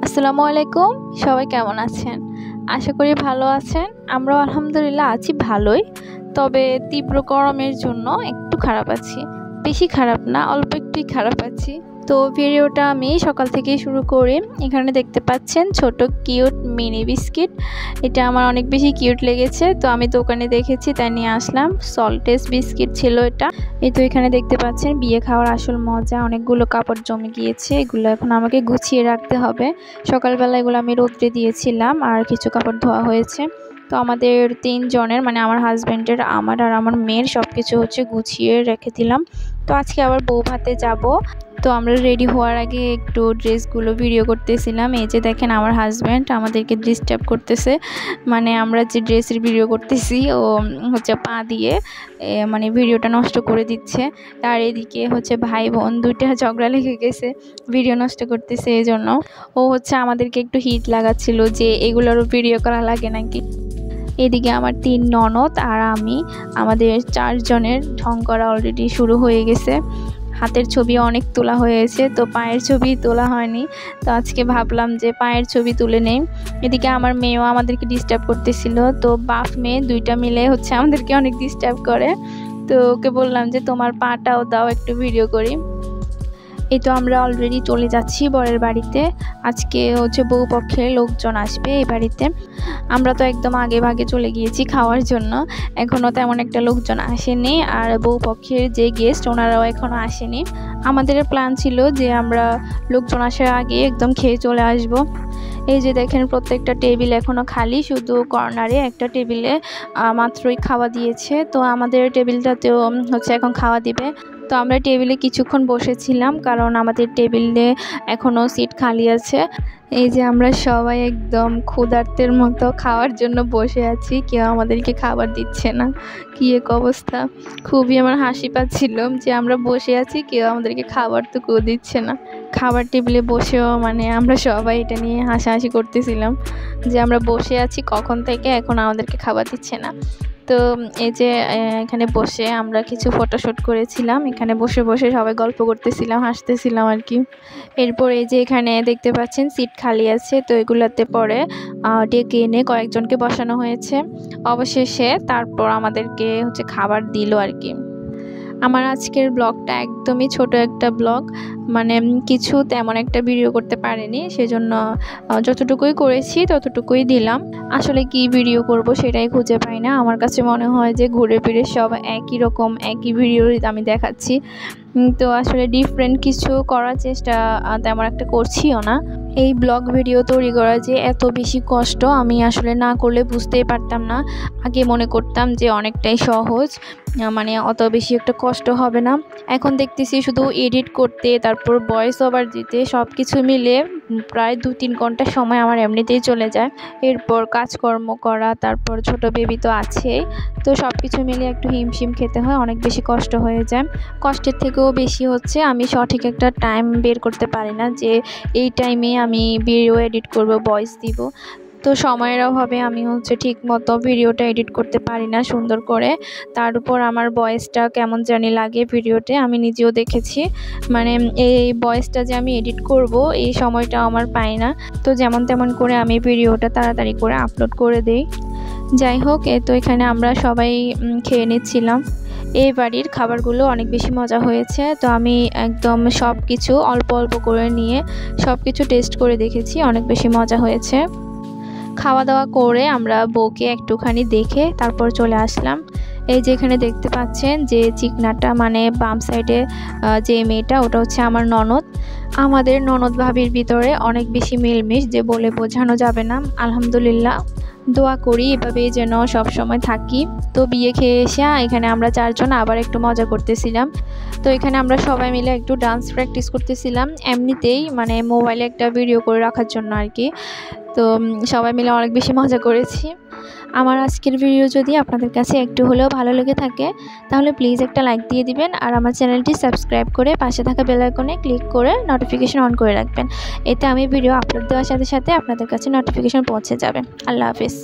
আসসালামু আলাইকুম। সবাই কেমন আছেন? আশা করি ভালো আছেন। আমরাও আলহামদুলিল্লাহ আছি ভালোই। তবে তীব্র গরমের জন্য একটু খারাপ আছি। বেশি খারাপ না, অল্প একটুই খারাপ আছি। তো ভিডিওটা আমি সকাল থেকেই শুরু করি। এখানে দেখতে পাচ্ছেন ছোট কিউট মিনি বিস্কিট। এটা আমার অনেক বেশি কিউট লেগেছে, তো আমি দোকানে দেখেছি তাই নিয়ে আসলাম। সল্টেস বিস্কিট ছিল এটা। এই তো এখানে দেখতে পাচ্ছেন বিয়ে খাওয়ার আসল মজা। অনেকগুলো কাপড় জমে গিয়েছে, এগুলো এখন আমাকে গুছিয়ে রাখতে হবে। সকালবেলা এগুলো আমি রোদ্রে দিয়েছিলাম আর কিছু কাপড় ধোয়া হয়েছে। তো আমাদের 3 জনের মানে আমার হাজব্যান্ডের, আমার আর আমার মেয়ের সব কিছু গুছিয়ে রেখে দিলাম। তো আজকে আবার বউ ভাতে যাব। তো আমরা রেডি হওয়ার আগে একটু ড্রেসগুলো ভিডিও করতেছিলাম। এই যে দেখেন আমার হাজব্যান্ড আমাদেরকে ডিস্টার্ব করতেছে, মানে আমরা যে ড্রেসের ভিডিও করতেছি ও পা দিয়ে মানে ভিডিওটা নষ্ট করে দিচ্ছে। আর এদিকে ভাই বোন দুইটা ঝগড়া লেগে গেছে, ভিডিও নষ্ট করতেছে। এই জন্য ও আমাদেরকে একটু হিট লাগাচ্ছিল যে এগুলোরও ভিডিও করা লাগে নাকি। এদিকে আমার 3 ননদ আর আমি, আমাদের 4 জনের ঢং করা অলরেডি শুরু হয়ে গেছে। হাতের ছবি অনেক তোলা হয়েছে, তো পায়ের ছবি তোলা হয়নি। তো আজকে ভাবলাম যে পায়ের ছবি তুলে নেই। এদিকে আমার মেয়েও আমাদেরকে ডিস্টার্ব করতেছিল। তো বাপ মেয়ে দুইটা মিলে আমাদেরকে অনেক ডিস্টার্ব করে। তো ওকে বললাম যে তোমার পাটাও দাও, একটু ভিডিও করি। এই তো আমরা অলরেডি চলে যাচ্ছি বরের বাড়িতে। আজকে বউ পক্ষের লোকজন আসবে এই বাড়িতে। আমরা তো একদম আগে ভাগে চলে গিয়েছি খাওয়ার জন্য, এখনও তেমন একটা লোকজন আসেনি। আর বউ পক্ষের যে গেস্ট ওনারাও এখনও আসেনি। আমাদের প্ল্যান ছিল যে আমরা লোকজন আসার আগে একদম খেয়ে চলে আসব। এই যে দেখেন প্রত্যেকটা টেবিল এখনও খালি, শুধু কর্নারে একটা টেবিলে মাত্রই খাওয়া দিয়েছে। তো আমাদের টেবিলটাতেও এখন খাওয়া দিবে। তো আমরা টেবিলে কিছুক্ষণ বসেছিলাম, কারণ আমাদের টেবিলে এখনও সিট খালি আছে। এই যে আমরা সবাই একদম ক্ষুধার্তের মতো খাওয়ার জন্য বসে আছি, কেউ আমাদেরকে খাবার দিচ্ছে না। কী এক অবস্থা! খুবই আমার হাসি পাচ্ছিল যে আমরা বসে আছি, কেউ আমাদেরকে খাবার তো কেউ দিচ্ছে না। খাবার টেবিলে বসেও মানে আমরা সবাই এটা নিয়ে হাসাহাসি করতেছিলাম যে আমরা বসে আছি কখন থেকে, এখন আমাদেরকে খাবার দিচ্ছে না। তো এই যে এখানে বসে আমরা কিছু ফটোশ্যুট করেছিলাম। এখানে বসে বসে সবাই গল্প করতেছিলাম, হাসতেছিলাম আর কি। এরপর এই যে এখানে দেখতে পাচ্ছেন সিট খালি আছে, তো এগুলাতে পরে ডেকে এনে কয়েকজনকে বসানো হয়েছে। অবশেষে তারপর আমাদেরকে খাবার দিল আর কি। আমার আজকের ব্লগটা একদমই ছোট একটা ব্লগ, মানে কিছু তেমন একটা ভিডিও করতে পারিনি, সেজন্য যতটুকুই করেছি ততটুকুই দিলাম। আসলে কি ভিডিও করব সেটাই খুঁজে পাই না। আমার কাছে মনে হয় যে ঘুরে ফিরে সব একই রকম, একই ভিডিও আমি দেখাচ্ছি। তো আসলে ডিফারেন্ট কিছু করার চেষ্টা তেমন একটা করছিও না। এই ব্লগ ভিডিও তৈরি করা যে এত বেশি কষ্ট আমি আসলে না করলে বুঝতেই পারতাম না। আগে মনে করতাম যে অনেকটাই সহজ, মানে অত বেশি একটা কষ্ট হবে না। এখন দেখতেছি শুধু এডিট করতে, তারপর ভয়েস ওভার দিতে, সব কিছু মিলে প্রায় 2-3 ঘন্টা সময় আমার এমনিতেই চলে যায়। এরপর কাজকর্ম করা, তারপর ছোট বেবি তো আছেই। তো সব কিছু মিলে একটু হিমশিম খেতে হয়, অনেক বেশি কষ্ট হয়ে যায়। কষ্টের থেকেও বেশি আমি সঠিক একটা টাইম বের করতে পারি না যে এই টাইমে আমি ভিডিও এডিট করব, ভয়েস দিব। তো সময়ের অভাবে আমি ঠিক মতো ভিডিওটা এডিট করতে পারি না সুন্দর করে। তার উপর আমার ভয়েসটা কেমন জানি লাগে ভিডিওতে, আমি নিজেও দেখেছি। মানে এই ভয়েসটা যে আমি এডিট করব এই সময়টা আমার পাই না। তো যেমন তেমন করে আমি ভিডিওটা তাড়াতাড়ি করে আপলোড করে দেই। যাই হোক, তো এখানে আমরা সবাই খেয়ে নিচ্ছিলাম। এই বাড়ির খাবারগুলো অনেক বেশি মজা হয়েছে। তো আমি একদম সব কিছু অল্প অল্প করে নিয়ে সব কিছু টেস্ট করে দেখেছি, অনেক বেশি মজা হয়েছে। খাওয়া দাওয়া করে আমরা বউকে একটুখানি দেখে তারপর চলে আসলাম। এই যে এখানে দেখতে পাচ্ছেন যে চিকনাটা, মানে বাম সাইডে যে মেয়েটা, ওটা আমার ননদ। আমাদের ননদ ভাবির ভিতরে অনেক বেশি মিলমিশ যে বলে বোঝানো যাবে না। আলহামদুলিল্লাহ, দোয়া করি এভাবেই যেন সব সময় থাকি। তো বিয়ে খেয়ে এসে এখানে আমরা 4 জন আবার একটু মজা করতেছিলাম। তো এখানে আমরা সবাই মিলে একটু ডান্স প্র্যাকটিস করতেছিলাম এমনিতেই, মানে মোবাইলে একটা ভিডিও করে রাখার জন্য আর কি। তো সবাই মিলে অনেক বেশি মজা করেছি। আমার আজকের ভিডিও যদি আপনাদের কাছে একটু হলেও ভালো লেগে থাকে তাহলে প্লিজ একটা লাইক দিয়ে দিবেন, আর আমার চ্যানেলটি সাবস্ক্রাইব করে পাশে থাকা বেল আইকনে ক্লিক করে নোটিফিকেশন অন করে রাখবেন। এতে আমি ভিডিও আপলোড দেওয়ার সাথে সাথে আপনাদের কাছে নোটিফিকেশন পৌঁছে যাবে। আল্লাহ হাফেজ।